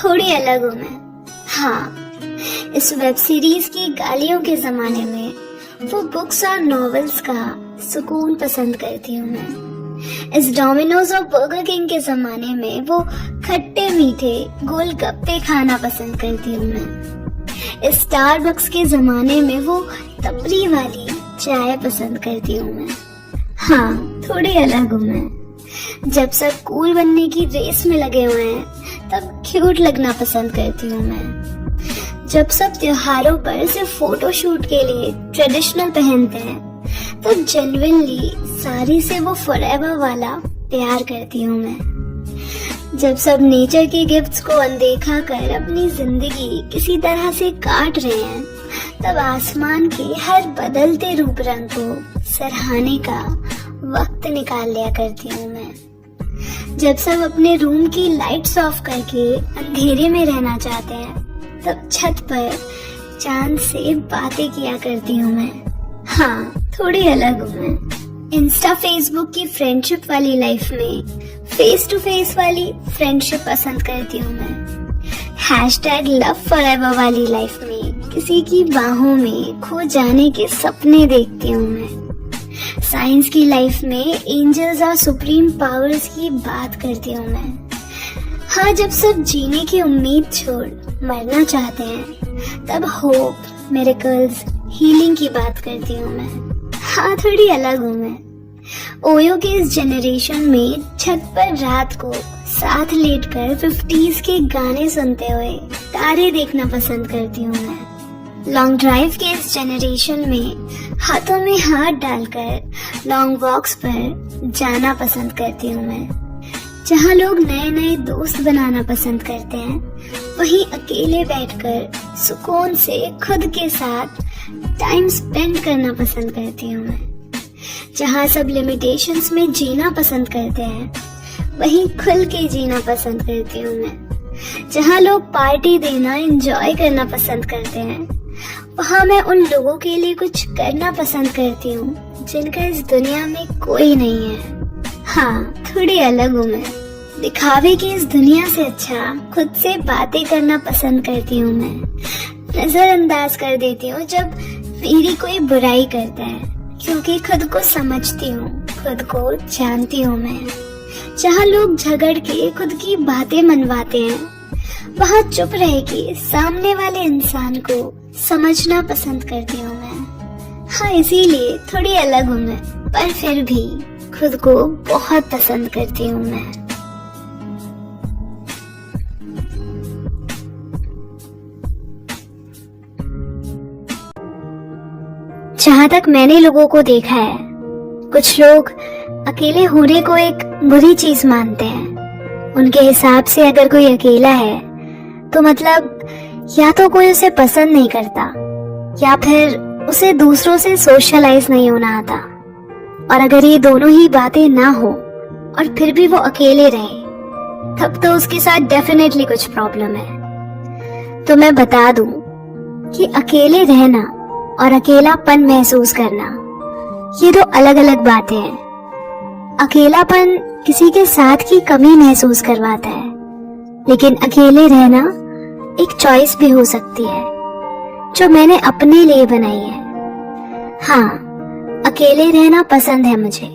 थोड़ी अलग हूँ मैं। हाँ, इस वेब सीरीज की गालियों के जमाने में वो बुक्स और नॉवेल्स का सुकून पसंद करती हूँ मैं। इस डोमिनोज और बर्गर किंग के जमाने में वो खट्टे मीठे गोलगप्पे खाना पसंद करती हूँ मैं। इस स्टारबक्स के जमाने में वो तपरी वाली चाय पसंद करती हूँ मैं। हाँ, थोड़ी अलग हूँ मैं। जब सब कूल बनने की रेस में लगे हुए हैं तब क्यूट लगना पसंद करती हूँ मैं। जब सब त्योहारों पर सिर्फ फोटो शूट के लिए ट्रेडिशनल पहनते हैं तो जेन्युइनली साड़ी से वो फॉरएवर वाला प्यार करती हूँ मैं। जब सब नेचर के गिफ्ट्स को अनदेखा कर अपनी जिंदगी किसी तरह से काट रहे हैं तब आसमान के हर बदलते रूप रंग को सराहने का वक्त निकाल लिया करती हूँ मैं। जब सब अपने रूम की लाइट्स ऑफ करके अंधेरे में रहना चाहते हैं तब छत पर चांद से बातें किया करती हूँ मैं। हाँ, थोड़ी अलग हूँ मैं। इंस्टा फेसबुक की फ्रेंडशिप वाली लाइफ में फेस टू फेस वाली फ्रेंडशिप पसंद करती हूँ मैं। हैशटैग लव फॉरएवर वाली लाइफ में किसी की बाहों में खो जाने के सपने देखती हूँ मैं। साइंस की लाइफ में एंजल्स और सुप्रीम पावर्स की बात करती हूँ मैं। हाँ, जब सब जीने की उम्मीद छोड़ मरना चाहते हैं तब होप, मिरेकल्स, हीलिंग की बात करती हूँ मैं। हाँ, थोड़ी अलग हूँ मैं। ओयो के इस जनरेशन में छत पर रात को साथ लेटकर 50s के गाने सुनते हुए तारे देखना पसंद करती हूँ मैं। लॉन्ग ड्राइव के इस जनरेशन में हाथों में हाथ डालकर लॉन्ग वॉक्स पर जाना पसंद करती हूँ मैं। जहाँ लोग नए नए दोस्त बनाना पसंद करते हैं वहीं अकेले बैठकर सुकून से खुद के साथ टाइम स्पेंड करना पसंद करती हूँ मैं। जहाँ सब लिमिटेशंस में जीना पसंद करते हैं वहीं खुल के जीना पसंद करती हूँ मैं। जहाँ लोग पार्टी देना एंजॉय करना पसंद करते हैं वहाँ मैं उन लोगों के लिए कुछ करना पसंद करती हूँ जिनका इस दुनिया में कोई नहीं है। हाँ, थोड़ी अलग हूँ मैं। दिखावे की इस दुनिया से अच्छा खुद से बातें करना पसंद करती हूँ मैं। नजरअंदाज कर देती हूँ जब मेरी कोई बुराई करता है क्योंकि खुद को समझती हूँ, खुद को जानती हूँ मैं। जहाँ लोग झगड़ के खुद की बातें मनवाते हैं वहाँ चुप रह के सामने वाले इंसान को समझना पसंद करती हूँ मैं। हाँ, इसीलिए थोड़ी अलग हूँ मैं, पर फिर भी खुद को बहुत पसंद करती हूँ मैं। जहाँ तक मैंने लोगों को देखा है, कुछ लोग अकेले होने को एक बुरी चीज मानते हैं। उनके हिसाब से अगर कोई अकेला है तो मतलब या तो कोई उसे पसंद नहीं करता या फिर उसे दूसरों से सोशलाइज नहीं होना आता। और अगर ये दोनों ही बातें ना हो और फिर भी वो अकेले रहे तब तो उसके साथ डेफिनेटली कुछ प्रॉब्लम है। तो मैं बता दूं कि अकेले रहना और अकेलापन महसूस करना ये दो अलग अलग बातें हैं। अकेलापन किसी के साथ की कमी महसूस करवाता है, लेकिन अकेले रहना एक चॉइस भी हो सकती है जो मैंने अपने लिए बनाई है। हाँ, अकेले रहना पसंद है मुझे,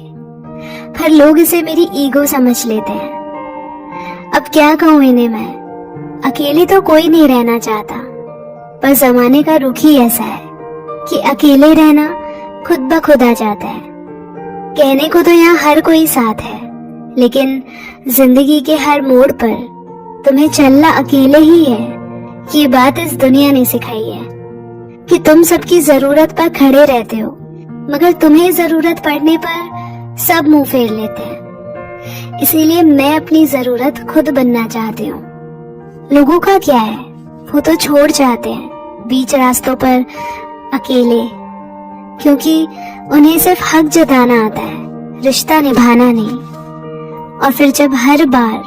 पर लोग इसे मेरी ईगो समझ लेते हैं। अब क्या कहूँ इन्हें मैं, अकेले तो कोई नहीं रहना चाहता, पर जमाने का रुख ही ऐसा है कि अकेले रहना खुद ब खुद आ जाता है। कहने को तो यहाँ हर कोई साथ है, लेकिन जिंदगी के हर मोड़ पर तुम्हें चलना अकेले ही है। ये बात इस दुनिया ने सिखाई है कि तुम सबकी जरूरत पर खड़े रहते हो, मगर तुम्हें जरूरत पड़ने पर सब मुंह फेर लेते हैं। इसीलिए मैं अपनी जरूरत खुद बनना चाहती हूँ। लोगों का क्या है, वो तो छोड़ जाते हैं बीच रास्तों पर अकेले, क्योंकि उन्हें सिर्फ हक जताना आता है, रिश्ता निभाना नहीं। और फिर जब हर बार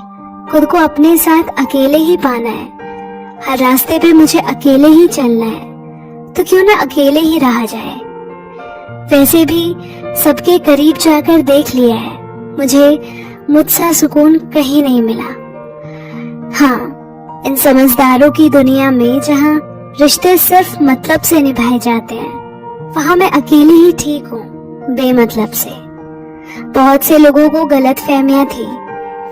खुद को अपने साथ अकेले ही पाना है, हर रास्ते पे मुझे अकेले ही चलना है, तो क्यों ना अकेले ही रहा जाए। वैसे भी सबके करीब जाकर देख लिया है, मुझे मुझसा सुकून कहीं नहीं मिला। हाँ, इन समझदारों की दुनिया में जहाँ रिश्ते सिर्फ मतलब से निभाए जाते हैं, वहाँ मैं अकेली ही ठीक हूँ, बेमतलब से। बहुत से लोगों को गलत फहमियां थी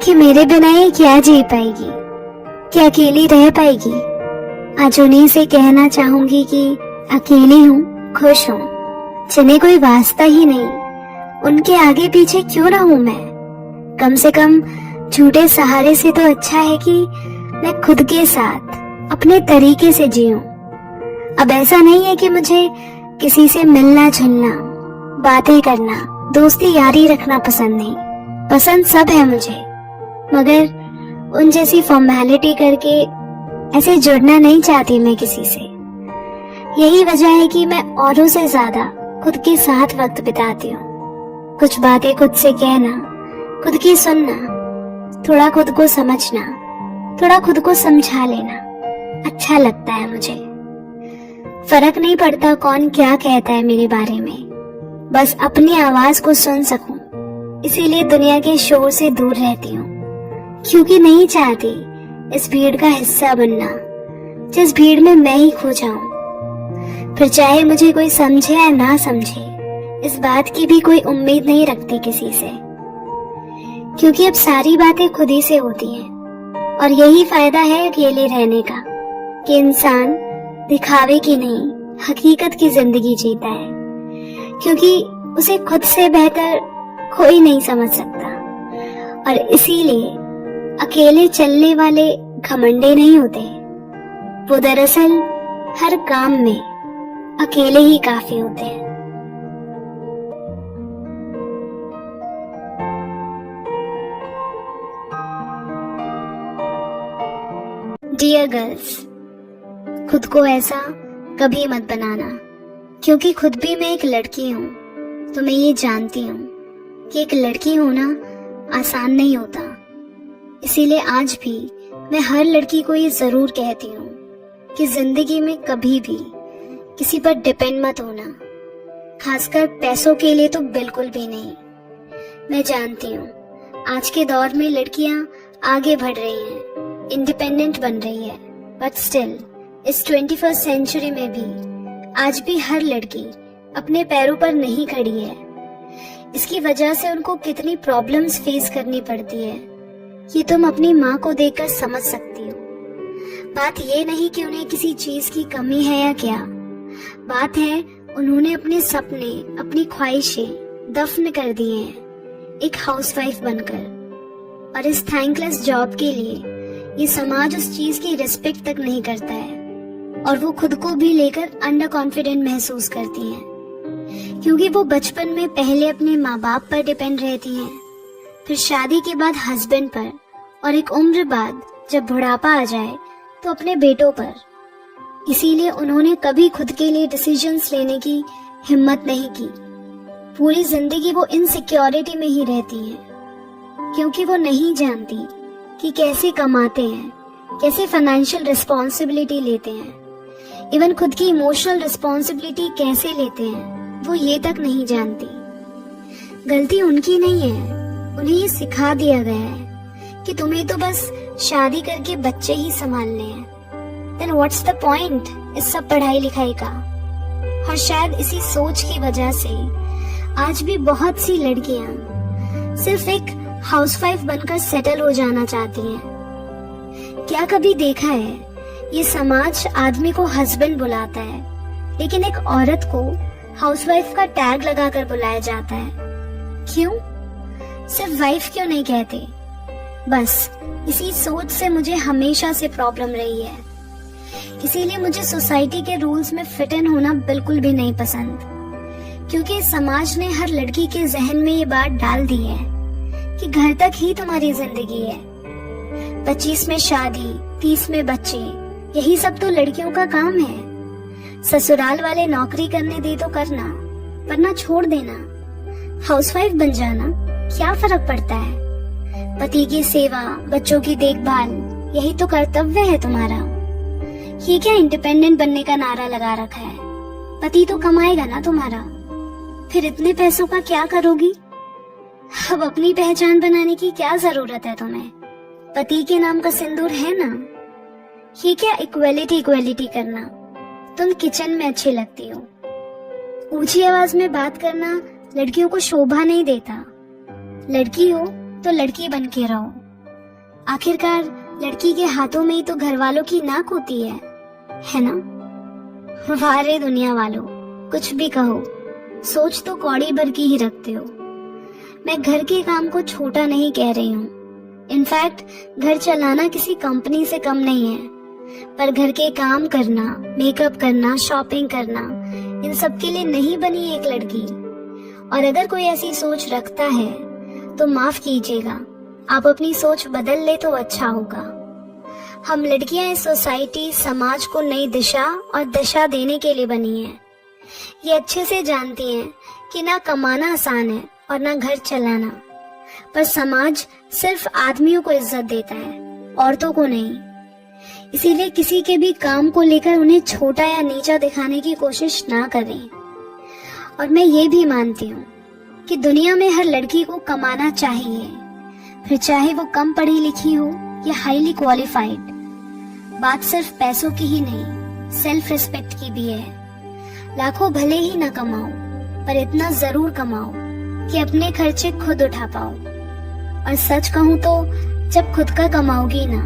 कि मेरे बिना ये क्या जी पाएगी, क्या अकेली रह पाएगी। आज उन्हीं से कहना चाहूंगी कि अकेली हूँ, खुश हूँ, जिन्हें कोई वास्ता ही नहीं, उनके आगे पीछे क्यों ना हूँ मैं। कम से कम झूठे सहारे से तो अच्छा है कि मैं खुद के साथ अपने तरीके से जीऊं। अब ऐसा नहीं है कि मुझे किसी से मिलना जुलना, बातें करना, दोस्ती यारी रखना पसंद नहीं। पसंद सब है मुझे, मगर उन जैसी फॉर्मेलिटी करके ऐसे जुड़ना नहीं चाहती मैं किसी से। यही वजह है कि मैं औरों से ज्यादा खुद के साथ वक्त बिताती हूँ। कुछ बातें खुद से कहना, खुद की सुनना, थोड़ा खुद को समझना, थोड़ा खुद को समझा लेना अच्छा लगता है मुझे। फर्क नहीं पड़ता कौन क्या कहता है मेरे बारे में, बस अपनी आवाज को सुन सकूं, इसीलिए दुनिया के शोर से दूर रहती हूँ। क्योंकि नहीं चाहती इस भीड़ का हिस्सा बनना, जिस भीड़ में मैं ही खो जाऊं। फिर चाहे मुझे कोई समझे या ना समझे, इस बात की भी कोई उम्मीद नहीं रखती किसी से, क्योंकि अब सारी बातें खुद ही से होती हैं। और यही फायदा है अकेले रहने का, कि इंसान दिखावे की नहीं, हकीकत की जिंदगी जीता है, क्योंकि उसे खुद से बेहतर कोई नहीं समझ सकता। और इसीलिए अकेले चलने वाले घमंडे नहीं होते, वो दरअसल हर काम में अकेले ही काफी होते हैं। डियर गर्ल्स, खुद को ऐसा कभी मत बनाना, क्योंकि खुद भी मैं एक लड़की हूँ, तो मैं ये जानती हूँ कि एक लड़की होना आसान नहीं होता। इसीलिए आज भी मैं हर लड़की को ये जरूर कहती हूँ कि जिंदगी में कभी भी किसी पर डिपेंड मत होना, खासकर पैसों के लिए तो बिल्कुल भी नहीं। मैं जानती हूँ आज के दौर में लड़कियां आगे बढ़ रही हैं, इंडिपेंडेंट बन रही है, बट स्टिल इस 21st सेंचुरी में भी आज भी हर लड़की अपने पैरों पर नहीं खड़ी है। इसकी वजह से उनको कितनी प्रॉब्लम्स फेस करनी पड़ती है, ये तुम अपनी माँ को देखकर समझ सकती हो। बात ये नहीं कि उन्हें किसी चीज की कमी है या क्या, बात है उन्होंने अपने सपने, अपनी ख्वाहिशें दफन कर दिए हैं एक हाउसवाइफ बनकर। और इस थैंकलेस जॉब के लिए ये समाज उस चीज की रिस्पेक्ट तक नहीं करता है, और वो खुद को भी लेकर अंडर कॉन्फिडेंट महसूस करती हैं, क्योंकि वो बचपन में पहले अपने माँ बाप पर डिपेंड रहती हैं, फिर शादी के बाद हस्बैंड पर, और एक उम्र बाद जब बुढ़ापा आ जाए तो अपने बेटों पर। इसीलिए उन्होंने कभी खुद के लिए डिसीजंस लेने की हिम्मत नहीं की। पूरी जिंदगी वो इनसिक्योरिटी में ही रहती हैं, क्योंकि वो नहीं जानती कि कैसे कमाते हैं, कैसे फाइनेंशियल रिस्पॉन्सिबिलिटी लेते हैं, इवन खुद की इमोशनल रिस्पॉन्सिबिलिटी कैसे लेते हैं, वो ये तक नहीं जानती। गलती उनकी नहीं है, उन्हें ये सिखा दिया गया है कि तुम्हें तो बस शादी करके बच्चे ही संभालने हैं। Then what's the point इस सब पढ़ाई लिखाई का? और शायद इसी सोच की वजह से आज भी बहुत सी लड़कियां सिर्फ एक हाउसवाइफ बनकर सेटल हो जाना चाहती हैं। क्या कभी देखा है, ये समाज आदमी को हस्बैंड बुलाता है, लेकिन एक औरत को हाउसवाइफ का टैग लगाकर बुलाया जाता है। क्यों? सिर्फ वाइफ क्यों नहीं कहते? बस इसी सोच से मुझे हमेशा से प्रॉब्लम रही है। इसीलिए मुझे सोसाइटी के रूल्स में फिट इन होना बिल्कुल भी नहीं पसंद, क्योंकि समाज ने हर लड़की के जहन में ये बात डाल दी है कि घर तक ही तुम्हारी जिंदगी है। 25 में शादी, 30 में बच्चे, यही सब तो लड़कियों का काम है। ससुराल वाले नौकरी करने दे तो करना, वरना छोड़ देना। हाउसवाइफ बन जाना क्या फर्क पड़ता है? पति की सेवा, बच्चों की देखभाल, यही तो कर्तव्य है तुम्हारा। ये क्या इंडिपेंडेंट बनने का नारा लगा रखा है? पति तो कमाएगा ना तुम्हारा, फिर इतने पैसों का क्या करोगी? अब अपनी पहचान बनाने की क्या जरूरत है तुम्हें? पति के नाम का सिंदूर है ना, ये क्या इक्वेलिटी करना। तुम किचन में अच्छी लगती हो। ऊंची आवाज में बात करना लड़कियों को शोभा नहीं देता। लड़की हो तो लड़की बन के रहो। आखिरकार लड़की के हाथों में ही तो घर वालों की नाक होती है ना। वाह रे दुनिया वालों, कुछ भी कहो, सोच तो कौड़ी भर की ही रखते हो। मैं घर के काम को छोटा नहीं कह रही हूँ। इनफैक्ट घर चलाना किसी कंपनी से कम नहीं है, पर घर के काम करना, मेकअप करना, शॉपिंग करना, इन सब के लिए नहीं बनी एक लड़की। और अगर कोई ऐसी सोच रखता है तो माफ कीजिएगा, आप अपनी सोच बदल ले तो अच्छा होगा। हम लड़कियां इस सोसाइटी, समाज को नई दिशा और दशा देने के लिए बनी हैं। ये अच्छे से जानती हैं कि ना कमाना आसान है और ना घर चलाना, पर समाज सिर्फ आदमियों को इज्जत देता है, औरतों को नहीं। इसीलिए किसी के भी काम को लेकर उन्हें छोटा या नीचा दिखाने की कोशिश ना करें। और मैं ये भी मानती हूँ कि दुनिया में हर लड़की को कमाना चाहिए, फिर चाहे वो कम पढ़ी लिखी हो या हाईली क्वालिफाइड। बात सिर्फ पैसों की ही नहीं, सेल्फ रिस्पेक्ट की भी है। लाखों भले ही ना कमाओ, पर इतना जरूर कमाओ कि अपने खर्चे खुद उठा पाओ। और सच कहूँ तो जब खुद का कमाओगी ना,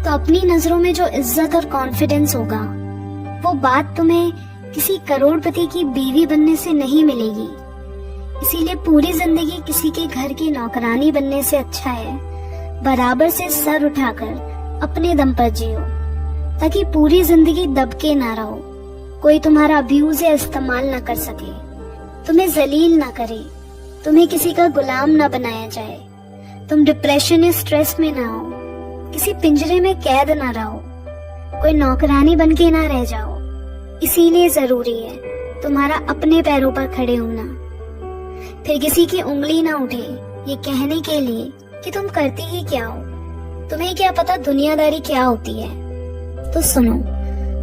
तो अपनी नजरों में जो इज्जत और कॉन्फिडेंस होगा, वो बात तुम्हें किसी करोड़पति की बीवी बनने से नहीं मिलेगी। इसीलिए पूरी जिंदगी किसी के घर की नौकरानी बनने से अच्छा है बराबर से सर उठाकर अपने दम पर जियो, ताकि पूरी जिंदगी दबके ना रहो, कोई तुम्हारा अब्यूज या इस्तेमाल ना कर सके, तुम्हें जलील ना करे, तुम्हें किसी का गुलाम ना बनाया जाए, तुम डिप्रेशन या स्ट्रेस में ना हो, किसी पिंजरे में कैद ना रहो, कोई नौकरानी बन के ना रह जाओ। इसीलिए जरूरी है तुम्हारा अपने पैरों पर खड़े होना। फिर किसी की उंगली ना उठे ये कहने के लिए कि तुम करती ही क्या हो, तुम्हें क्या पता दुनियादारी क्या होती है। तो सुनो,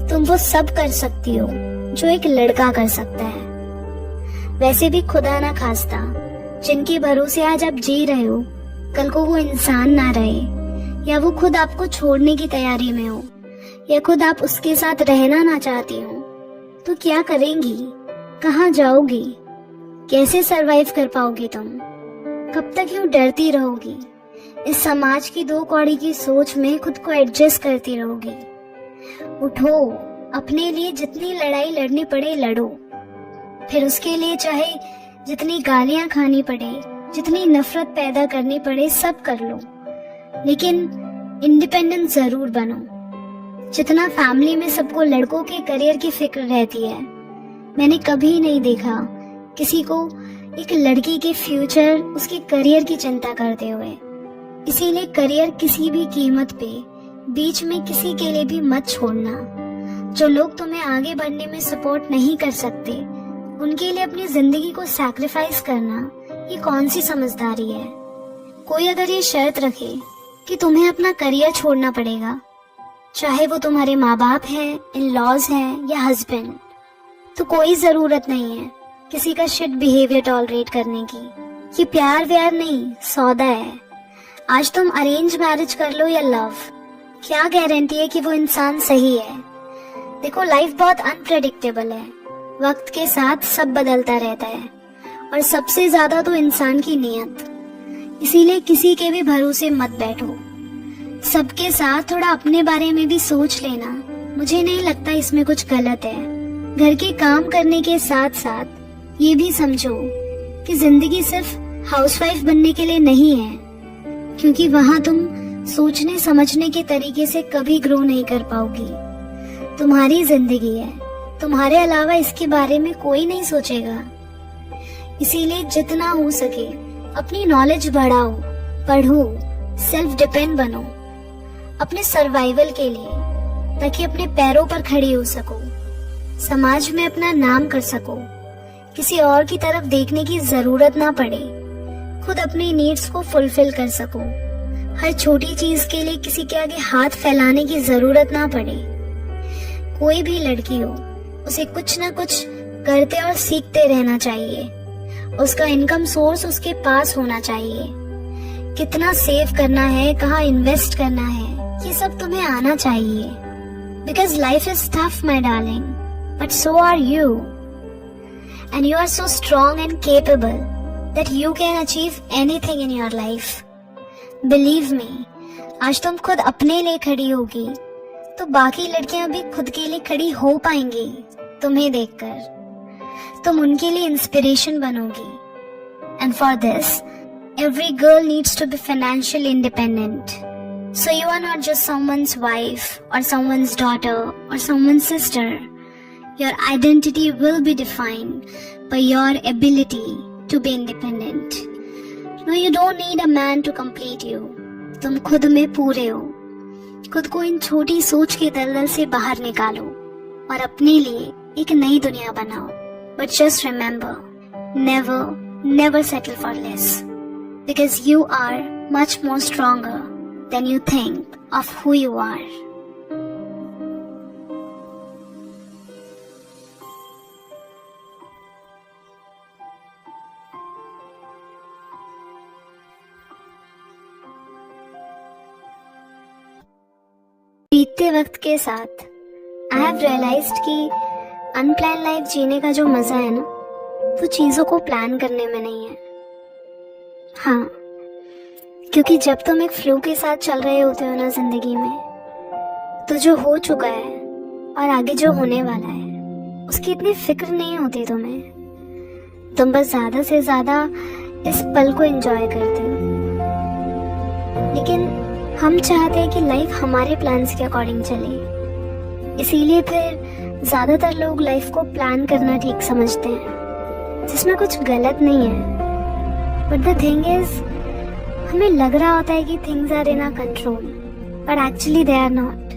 तुम वो सब कर सकती हो जो एक लड़का कर सकता है। वैसे भी खुदा ना खास्ता जिनके भरोसे आज आप जी रहे हो, कल को वो इंसान ना रहे, या वो खुद आपको छोड़ने की तैयारी में हो, या खुद आप उसके साथ रहना ना चाहती हो, तो क्या करेंगी? कहाँ जाओगी? कैसे सरवाइव कर पाओगी तुम? कब तक यूं डरती रहोगी? इस समाज की दो कौड़ी की सोच में खुद को एडजस्ट करती रहोगी? उठो, अपने लिए जितनी लड़ाई लड़नी पड़े लड़ो। फिर उसके लिए चाहे जितनी गालियां खानी पड़े, जितनी नफरत पैदा करनी पड़े, सब कर लो, लेकिन इंडिपेंडेंट जरूर बनो। जितना फैमिली में सबको लड़कों के करियर की फिक्र रहती है, मैंने कभी नहीं देखा किसी को एक लड़की के फ्यूचर, उसके करियर की चिंता करते हुए। इसीलिए करियर किसी भी कीमत पे बीच में किसी के लिए भी मत छोड़ना। जो लोग तुम्हें आगे बढ़ने में सपोर्ट नहीं कर सकते, उनके लिए अपनी जिंदगी को सैक्रिफाइस करना ये कौन सी समझदारी है? कोई अगर ये शर्त रखे कि तुम्हें अपना करियर छोड़ना पड़ेगा, चाहे वो तुम्हारे माँ बाप हैं, इन लॉज हैं या हस्बैंड, तो कोई जरूरत नहीं है किसी का शिट बिहेवियर टॉलरेट करने की। ये प्यार व्यार नहीं, सौदा है। आज तुम अरेंज मैरिज कर लो या लव, क्या गारंटी है कि वो इंसान सही है? देखो, लाइफ बहुत अनप्रेडिक्टेबल है, वक्त के साथ सब बदलता रहता है, और सबसे ज्यादा तो इंसान की नीयत। इसीलिए किसी के भी भरोसे मत बैठो। सबके साथ थोड़ा अपने बारे में भी सोच लेना, मुझे नहीं लगता इसमें कुछ गलत है। घर के काम करने के साथ साथ ये भी समझो कि जिंदगी सिर्फ हाउसवाइफ बनने के लिए नहीं है, क्योंकि वहाँ तुम सोचने समझने के तरीके से कभी ग्रो नहीं कर पाओगी। तुम्हारी जिंदगी है, तुम्हारे अलावा इसके बारे में कोई नहीं सोचेगा। इसीलिए जितना हो सके अपनी नॉलेज बढ़ाओ, पढ़ो, सेल्फ डिपेंड बनो अपने सर्वाइवल के लिए, ताकि अपने पैरों पर खड़ी हो सको, समाज में अपना नाम कर सको, किसी और की तरफ देखने की जरूरत ना पड़े, खुद अपनी नीड्स को फुलफिल कर सको, हर छोटी चीज के लिए किसी के आगे हाथ फैलाने की जरूरत ना पड़े। कोई भी लड़की हो, उसे कुछ ना कुछ करते और सीखते रहना चाहिए। उसका इनकम सोर्स उसके पास होना चाहिए। कितना सेव करना है, कहाँ इन्वेस्ट करना है, ये सब तुम्हें आना चाहिए। Because life is tough, my darling, but so are you. And you are so strong and capable that you can achieve anything in your life. Believe me, आज तुम खुद अपने लिए खड़ी होगी तो बाकी लड़कियां भी खुद के लिए खड़ी हो पाएंगी तुम्हें देखकर। तुम उनके लिए inspiration बनोगी। And for this, every girl needs to be financially independent. So you are not just someone's wife or someone's daughter or someone's sister. Your identity will be defined by your ability to be independent. No, you don't need a man to complete you. तुम खुद में पूरे हो। खुद को इन छोटी सोच के दलदल से बाहर निकालो और अपने लिए एक नई दुनिया बनाओ। But just remember, never settle for less. Because you are much more stronger than you think of who you are. बीतते वक्त के साथ आई हैव रियलाइज्ड कि अनप्लान लाइफ जीने का जो मजा है ना, वो चीजों को प्लान करने में नहीं है। हाँ, क्योंकि जब तुम एक फ्लो के साथ चल रहे होते हो ना जिंदगी में, तो जो हो चुका है और आगे जो होने वाला है उसकी इतनी फिक्र नहीं होती तुम्हें। तुम बस ज्यादा से ज्यादा इस पल को एंजॉय करते हो। लेकिन हम चाहते हैं कि लाइफ हमारे प्लान्स के अकॉर्डिंग चले, इसीलिए फिर ज्यादातर लोग लाइफ को प्लान करना ठीक समझते हैं, जिसमें कुछ गलत नहीं है। बट द थिंग इज, हमें लग रहा होता है कि things are in our control, but actually they are not.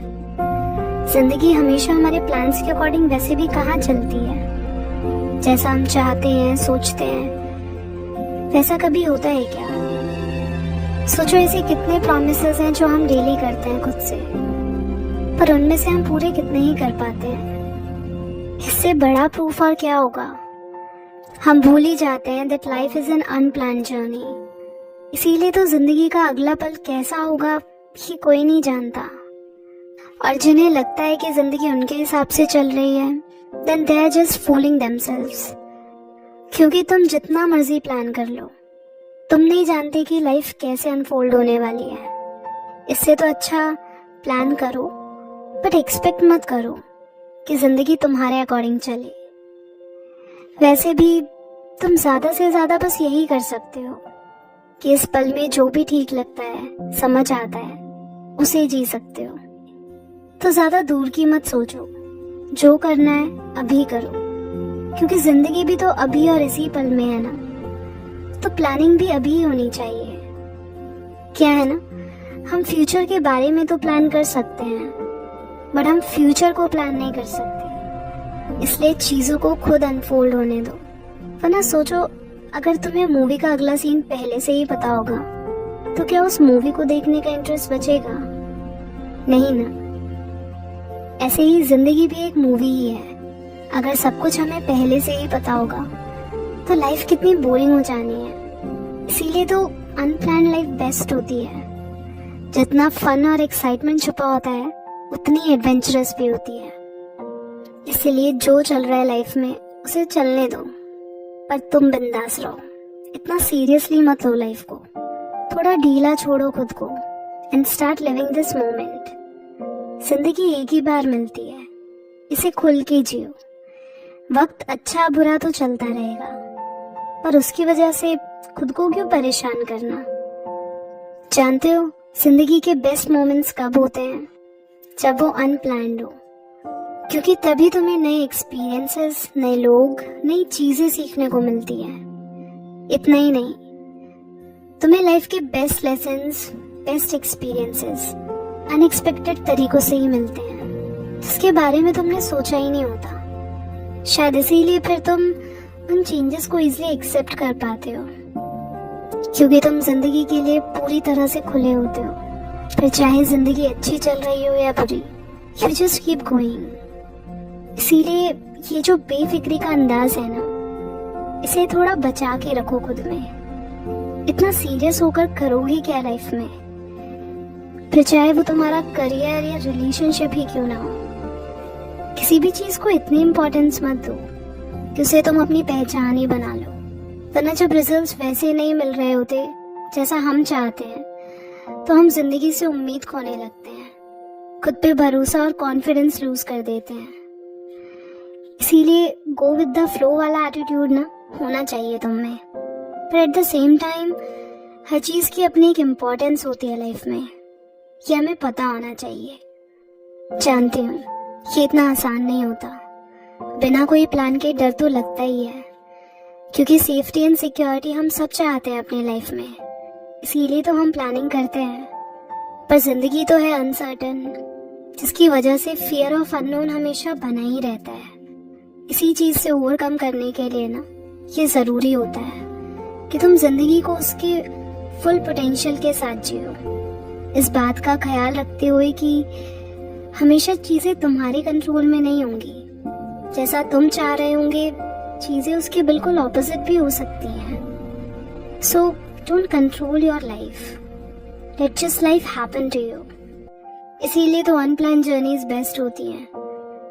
जिंदगी हमेशा हमारे प्लान्स के अकॉर्डिंग वैसे भी कहाँ चलती है। जैसा हम चाहते हैं, सोचते हैं, वैसा कभी होता है क्या? सोचो, ऐसे कितने प्रॉमिसेस हैं जो हम डेली करते हैं खुद से, पर उनमें से हम पूरे कितने ही कर पाते हैं। इससे बड़ा प्रूफ और क्या होगा? हम भूल ही जाते हैं that life is an unplanned journey. इसीलिए तो जिंदगी का अगला पल कैसा होगा ये कोई नहीं जानता। और जिन्हें लगता है कि जिंदगी उनके हिसाब से चल रही है, then they are just fooling themselves. क्योंकि तुम जितना मर्जी प्लान कर लो, तुम नहीं जानते कि लाइफ कैसे अनफोल्ड होने वाली है। इससे तो अच्छा प्लान करो, बट एक्सपेक्ट मत करो कि जिंदगी तुम्हारे अकॉर्डिंग चले। वैसे भी तुम ज्यादा से ज्यादा बस यही कर सकते हो कि इस पल में जो भी ठीक लगता है, समझ आता है, उसे जी सकते हो। तो ज्यादा दूर की मत सोचो, जो करना है अभी करो, क्योंकि जिंदगी भी तो अभी और इसी पल में है ना। तो प्लानिंग भी अभी होनी चाहिए। क्या है ना, हम फ्यूचर के बारे में तो प्लान कर सकते हैं, बट हम फ्यूचर को प्लान नहीं कर सकते। इसलिए चीजों को खुद अनफोल्ड होने दो। वरना सोचो, अगर तुम्हें मूवी का अगला सीन पहले से ही पता होगा, तो क्या उस मूवी को देखने का इंटरेस्ट बचेगा? नहीं ना। ऐसे ही जिंदगी भी एक मूवी ही है। अगर सब कुछ हमें पहले से ही पता होगा तो लाइफ कितनी बोरिंग हो जानी है। इसीलिए तो अनप्लान्ड लाइफ बेस्ट होती है। जितना फन और एक्साइटमेंट छुपा होता है, उतनी एडवेंचरस भी होती है। इसलिए जो चल रहा है लाइफ में उसे चलने दो, पर तुम बिंदास रहो। इतना सीरियसली मत लो लाइफ को। थोड़ा ढीला छोड़ो खुद को and start living this moment. जिंदगी एक ही बार मिलती है, इसे खुल के जियो। वक्त अच्छा बुरा तो चलता रहेगा, पर उसकी वजह से खुद को क्यों परेशान करना? जानते हो जिंदगी के बेस्ट मोमेंट्स कब होते हैं? जब वो अनप्लान्ड हो, क्योंकि तभी तुम्हें नए एक्सपीरियंसेस, नए लोग, नई चीजें सीखने को मिलती है। इतना ही नहीं, तुम्हें लाइफ के best lessons, best experiences unexpected तरीकों से ही मिलते हैं, जिसके बारे में तुमने सोचा ही नहीं होता। शायद इसीलिए फिर तुम उन चेंजेस को इजीली एक्सेप्ट कर पाते हो, क्योंकि तुम जिंदगी के लिए पूरी तरह से खुले होते हो। फिर चाहे जिंदगी अच्छी चल रही हो या बुरी, यू जस्ट कीप गोइंग। इसीलिए ये जो बेफिक्री का अंदाज है ना, इसे थोड़ा बचा के रखो खुद में। इतना सीरियस होकर करोगे क्या लाइफ में? फिर चाहे वो तुम्हारा करियर या रिलेशनशिप ही क्यों ना हो, किसी भी चीज को इतनी इम्पोर्टेंस मत दो कि उसे तुम अपनी पहचान ही बना लो, वरना जब रिजल्ट्स वैसे नहीं मिल रहे होते जैसा हम चाहते हैं तो हम जिंदगी से उम्मीद खोने लगते हैं, खुद पे भरोसा और कॉन्फिडेंस लूज कर देते हैं। इसीलिए गो विद द फ्लो वाला एटीट्यूड ना होना चाहिए तुम में, पर एट द सेम टाइम हर चीज की अपनी एक इम्पोर्टेंस होती है लाइफ में, ये हमें पता होना चाहिए। जानती हूँ ये इतना आसान नहीं होता, बिना कोई प्लान के डर तो लगता ही है, क्योंकि सेफ्टी एंड सिक्योरिटी हम सब चाहते हैं अपनी लाइफ में, इसीलिए तो हम प्लानिंग करते हैं। पर जिंदगी तो है अनसर्टन, जिसकी वजह से फियर ऑफ अननोन हमेशा बना ही रहता है। इसी चीज से ओवरकम करने के लिए ना ये जरूरी होता है कि तुम जिंदगी को उसके फुल पोटेंशियल के साथ जियो, इस बात का ख्याल रखते हुए कि हमेशा चीजें तुम्हारे कंट्रोल में नहीं होंगी। जैसा तुम चाह रहे होंगे चीजें उसके बिल्कुल ऑपोजिट भी हो सकती हैं। So don't control your life, let just life happen to you. इसीलिए तो अनप्लान जर्नीज बेस्ट होती हैं,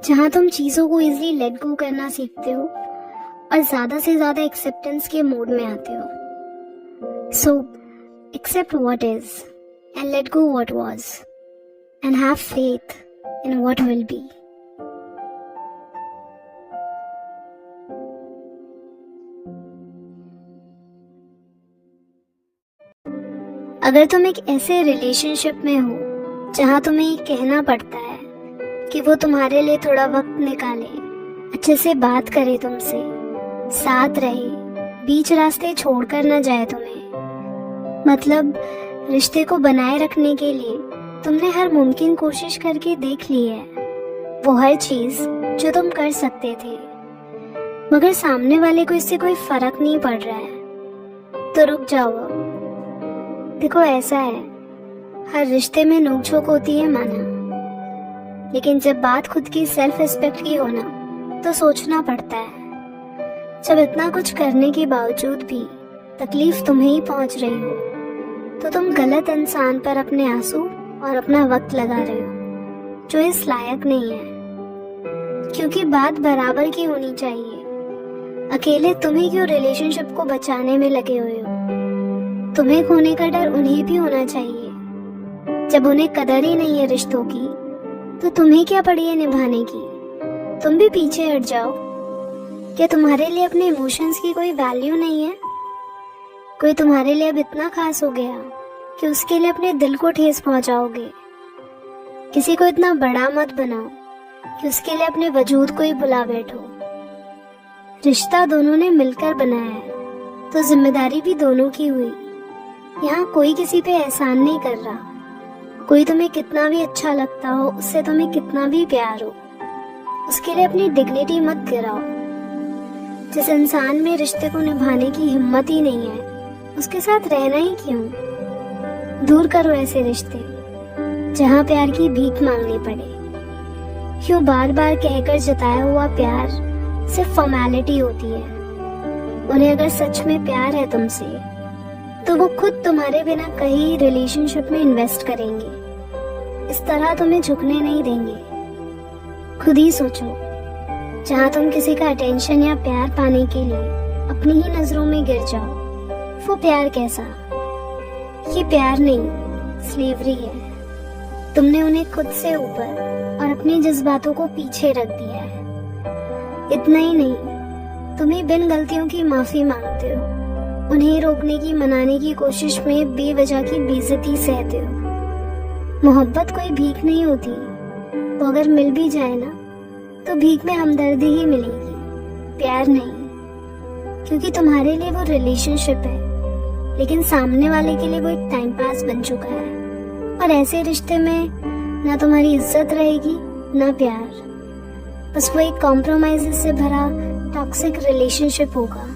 जहाँ तुम चीजों को इजीली लेट गो करना सीखते हो और ज्यादा से ज्यादा एक्सेप्टेंस के मोड में आते हो। So accept what is and let go what was and have faith in what will be. अगर तुम एक ऐसे रिलेशनशिप में हो जहाँ तुम्हें ये कहना पड़ता है कि वो तुम्हारे लिए थोड़ा वक्त निकाले, अच्छे से बात करे तुमसे, साथ रहे, बीच रास्ते छोड़कर न जाए तुम्हें, मतलब रिश्ते को बनाए रखने के लिए तुमने हर मुमकिन कोशिश करके देख ली है, वो हर चीज जो तुम कर सकते थे, मगर सामने वाले को इससे कोई फर्क नहीं पड़ रहा है, तो रुक जाओ। देखो ऐसा है, हर रिश्ते में नोकझोंक होती है माना, लेकिन जब बात खुद की सेल्फ रिस्पेक्ट की हो ना तो सोचना पड़ता है। जब इतना कुछ करने के बावजूद भी तकलीफ तुम्हें ही पहुंच रही हो तो तुम गलत इंसान पर अपने आंसू और अपना वक्त लगा रहे हो, जो इस लायक नहीं है। क्योंकि बात बराबर की होनी चाहिए। अकेले तुम्हें क्यों रिलेशनशिप को बचाने में लगे हुए हो? तुम्हें खोने का डर उन्हें भी होना चाहिए। जब उन्हें कदर ही नहीं है रिश्तों की तो तुम्हें क्या पड़ी है निभाने की? तुम भी पीछे हट जाओ। क्या तुम्हारे लिए अपने इमोशंस की कोई वैल्यू नहीं है? कोई तुम्हारे लिए अब इतना खास हो गया कि उसके लिए अपने दिल को ठेस पहुंचाओगे? किसी को इतना बड़ा मत बनाओ कि उसके लिए अपने वजूद को ही बुला बैठो। रिश्ता दोनों ने मिलकर बनाया है तो जिम्मेदारी भी दोनों की हुई। यहाँ कोई किसी पे एहसान नहीं कर रहा। कोई तुम्हें कितना भी अच्छा लगता हो, उससे तुम्हें कितना भी प्यार हो, उसके लिए अपनी डिग्निटी मत गिराओ। जिस इंसान में रिश्ते को निभाने की हिम्मत ही नहीं है उसके साथ रहना ही क्यों? दूर करो ऐसे रिश्ते जहाँ प्यार की भीख मांगनी पड़े। क्यों बार बार कहकर जताया हुआ प्यार सिर्फ फॉर्मेलिटी होती है। उन्हें अगर सच में प्यार है तुमसे तो वो खुद तुम्हारे बिना कहीं रिलेशनशिप में इन्वेस्ट करेंगे। इस तरह तुम्हें झुकने नहीं देंगे। खुद ही सोचो, जहाँ तुम किसी का अटेंशन या प्यार पाने के लिए अपनी ही नजरों में गिर जाओ, वो प्यार कैसा? ये प्यार नहीं, स्लेवरी है। तुमने उन्हें खुद से ऊपर और अपने जज्बातों को पीछे रख दिया है। इतना ही नहीं, तुम्हें बिन गलतियों की माफी मांगते हो, उन्हें रोकने की मनाने की कोशिश में बेवजह की बेइज्जती सहते हो। मोहब्बत कोई भीख नहीं होती, वो अगर मिल भी जाए ना तो भीख में हमदर्दी ही मिलेगी, प्यार नहीं। क्योंकि तुम्हारे लिए वो रिलेशनशिप है, लेकिन सामने वाले के लिए वो एक टाइम पास बन चुका है। और ऐसे रिश्ते में ना तुम्हारी इज्जत रहेगी ना प्यार, बस वो एक कॉम्प्रोमाइज से भरा टॉक्सिक रिलेशनशिप होगा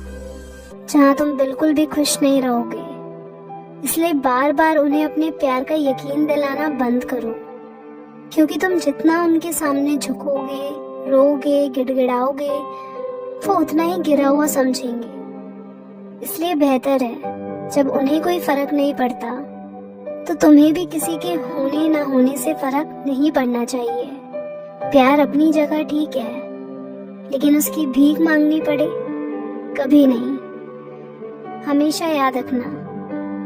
जहाँ तुम बिल्कुल भी खुश नहीं रहोगे। इसलिए बार बार उन्हें अपने प्यार का यकीन दिलाना बंद करो, क्योंकि तुम जितना उनके सामने झुकोगे, रोगे, गिड़गिड़ाओगे, वो उतना ही गिरा हुआ समझेंगे। इसलिए बेहतर है जब उन्हें कोई फर्क नहीं पड़ता तो तुम्हें भी किसी के होने ना होने से फर्क नहीं पड़ना चाहिए। प्यार अपनी जगह ठीक है, लेकिन उसकी भीख मांगनी पड़े कभी नहीं। हमेशा याद रखना,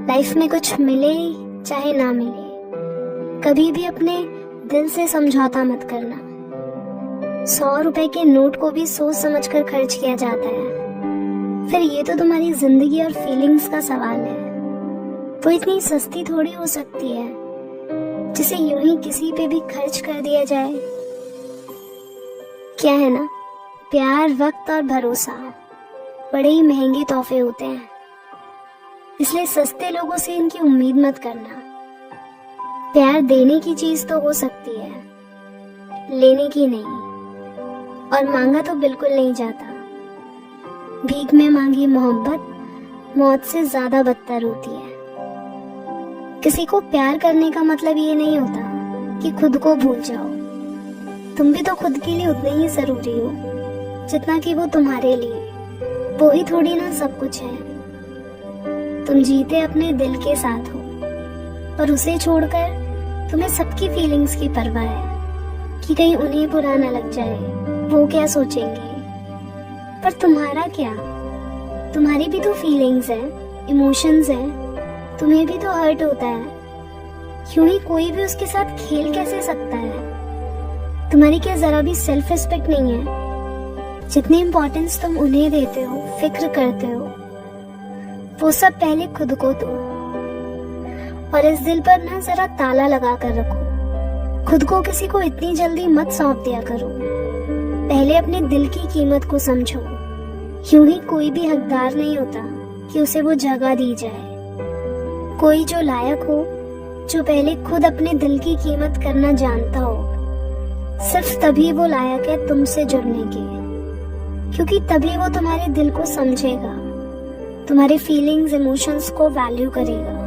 लाइफ में कुछ मिले चाहे ना मिले, कभी भी अपने दिल से समझौता मत करना। 100 रुपए के नोट को भी सोच समझ कर खर्च किया जाता है। फिर ये तो तुम्हारी जिंदगी और फीलिंग्स का सवाल है। वो इतनी सस्ती थोड़ी हो सकती है जिसे यूं ही किसी पे भी खर्च कर दिया जाए। क्या है ना, प्यार, वक्त और भरोसा बड़े ही महंगे तोहफे होते हैं, इसलिए सस्ते लोगों से इनकी उम्मीद मत करना। प्यार देने की चीज तो हो सकती है, लेने की नहीं, और मांगा तो बिल्कुल नहीं जाता। भीख में मांगी मोहब्बत मौत से ज्यादा बदतर होती है। किसी को प्यार करने का मतलब ये नहीं होता कि खुद को भूल जाओ। तुम भी तो खुद के लिए उतने ही जरूरी हो जितना कि वो तुम्हारे लिए। वो ही थोड़ी ना सब कुछ है। तुम जीते अपने दिल के साथ हो, पर उसे छोड़कर तुम्हें सबकी फीलिंग्स की परवाह है कि कहीं उन्हें बुरा ना लग जाए, वो क्या सोचेंगे। पर तुम्हारा क्या, तुम्हारी भी तो फीलिंग्स है, इमोशंस है, तुम्हें भी तो हर्ट होता है। क्यों ही कोई भी उसके साथ खेल कैसे सकता है। तुम्हारी क्या जरा भी सेल्फ रिस्पेक्ट नहीं है। जितनी इम्पोर्टेंस तुम उन्हें देते हो, फिक्र करते हो, वो सब पहले खुद को दो। और इस दिल पर ना जरा ताला लगा कर रखो। खुद को किसी को इतनी जल्दी मत सौंप दिया करो। पहले अपने दिल की कीमत को समझो। यूं ही कोई भी हकदार नहीं होता कि उसे वो जगह दी जाए। कोई जो लायक हो, जो पहले खुद अपने दिल की कीमत करना जानता हो, सिर्फ तभी वो लायक है तुमसे जुड़ने के। क्योंकि तभी वो तुम्हारे दिल को समझेगा, तुम्हारे फीलिंग्स, इमोशंस को वैल्यू करेगा।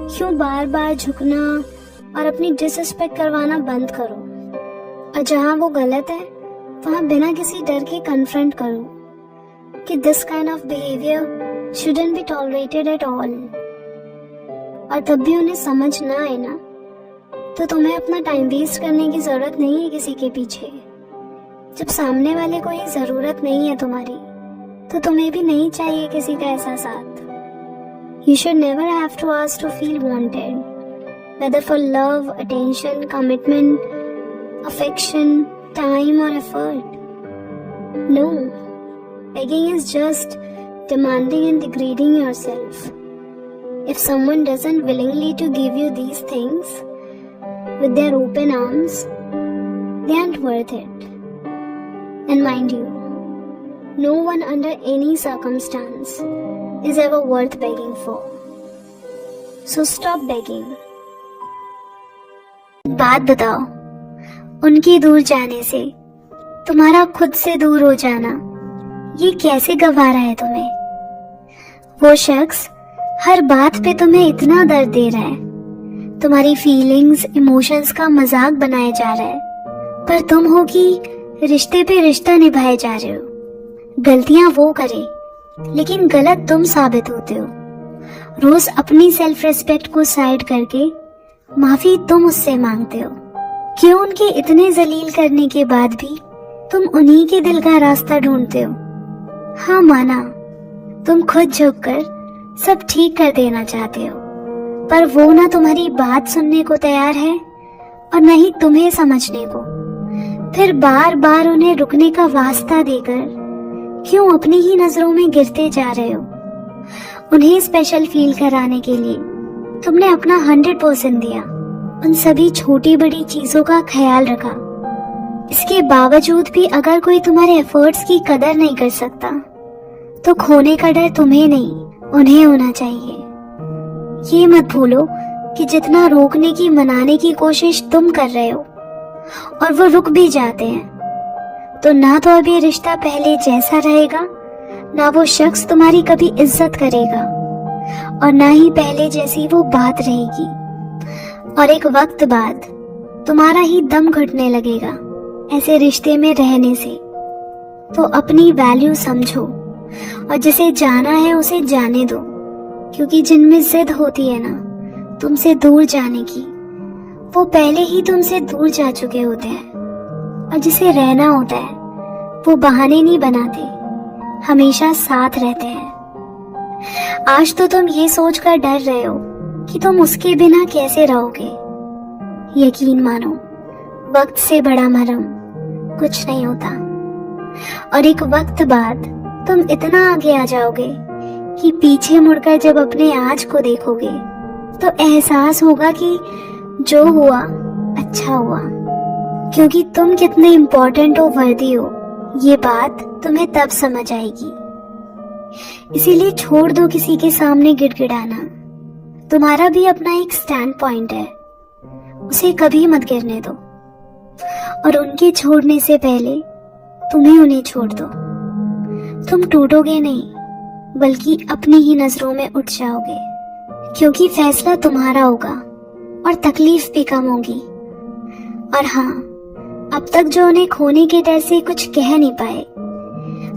क्यों बार बार झुकना और अपनी डिसरिस्पेक्ट करवाना बंद करो, और जहां वो गलत है वहां बिना किसी डर के कन्फ्रंट करो कि this kind of behaviour shouldn't be tolerated at all. और तब भी उन्हें समझ ना आए ना, तो तुम्हें अपना टाइम वेस्ट करने की जरूरत नहीं है किसी के पीछे। जब सामने वाले को ही जरूरत नहीं है तुम्हारी, तो तुम्हें भी नहीं चाहिए किसी का ऐसा साथ। You should never have to ask to feel wanted, whether for love, attention, commitment, affection, time or effort. No, begging is just demanding and degrading yourself. If someone doesn't willingly to give you these things with their open arms, they aren't worth it. And mind you, no one under any circumstance is ever worth begging for. So stop begging. बात बताओ, उनकी दूर जाने से तुम्हारा खुद से दूर हो जाना ये कैसे गवारा है तुम्हें? वो शख्स हर बात पे तुम्हें इतना दर्द दे रहा है, तुम्हारी फीलिंग्स, इमोशंस का मजाक बनाया जा रहा है, पर तुम हो कि रिश्ते पे रिश्ता निभाए जा रहे हो। गलतियां वो करे, लेकिन गलत तुम साबित होते हो। रोज अपनी सेल्फ रिस्पेक्ट को साइड करके माफी तुम उससे मांगते हो। क्यों उनके इतने जलील करने के बाद भी तुम उन्हीं के दिल का रास्ता ढूंढते हो। हाँ माना, तुम खुद झुककर सब ठीक कर देना चाहते हो, पर वो ना तुम्हारी बात सुनने को तैयार है और न ही तुम्हें समझने को। फिर बार बार उन्हें रुकने का वास्ता देकर क्यों अपनी ही नजरों में गिरते जा रहे हो? उन्हें स्पेशल फील कराने के लिए तुमने अपना 100% दिया, उन सभी छोटी बड़ी चीजों का ख्याल रखा। इसके बावजूद भी अगर कोई तुम्हारे एफर्ट्स की कदर नहीं कर सकता, तो खोने का डर तुम्हें नहीं, उन्हें होना चाहिए। ये मत भूलो कि जितना रोकने की, मनाने की कोशिश तुम कर रहे हो और वो रुक भी जाते हैं, तो ना तो अब ये रिश्ता पहले जैसा रहेगा, ना वो शख्स तुम्हारी कभी इज्जत करेगा, और ना ही पहले जैसी वो बात रहेगी। और एक वक्त बाद तुम्हारा ही दम घुटने लगेगा ऐसे रिश्ते में रहने से। तो अपनी वैल्यू समझो और जिसे जाना है उसे जाने दो, क्योंकि जिनमें जिद होती है ना तुमसे दूर जाने की, वो पहले ही तुमसे दूर जा चुके होते हैं। और जिसे रहना होता है वो बहाने नहीं बनाते, हमेशा साथ रहते हैं। आज तो तुम ये सोचकर डर रहे हो कि तुम उसके बिना कैसे रहोगे। यकीन मानो, वक्त से बड़ा मरहम कुछ नहीं होता। और एक वक्त बाद तुम इतना आगे आ जाओगे कि पीछे मुड़कर जब अपने आज को देखोगे तो एहसास होगा कि जो हुआ अच्छा हुआ, क्योंकि तुम कितने इम्पोर्टेंट और वर्दी हो ये बात तुम्हें तब समझ आएगी। इसीलिए छोड़ दो किसी के सामने गिड़गिड़ाना। तुम्हारा भी अपना एक स्टैंड पॉइंट है, उसे कभी मत गिरने दो। और उनके छोड़ने से पहले तुम्हें उन्हें छोड़ दो। तुम टूटोगे नहीं, बल्कि अपनी ही नजरों में उठ जाओगे, क्योंकि फैसला तुम्हारा होगा और तकलीफ भी कम होगी। और हाँ, अब तक जो उन्हें खोने के डर से कुछ कह नहीं पाए,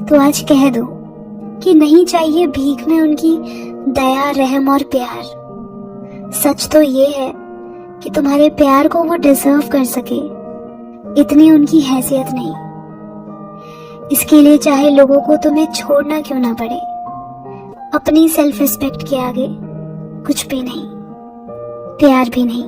तो आज कह दो कि नहीं चाहिए भीख में उनकी दया, रहम और प्यार। सच तो ये है कि तुम्हारे प्यार को वो डिजर्व कर सके, इतनी उनकी हैसियत नहीं। इसके लिए चाहे लोगों को तुम्हें छोड़ना क्यों ना पड़े, अपनी सेल्फ रिस्पेक्ट के आगे कुछ भी नहीं, प्यार भी नहीं।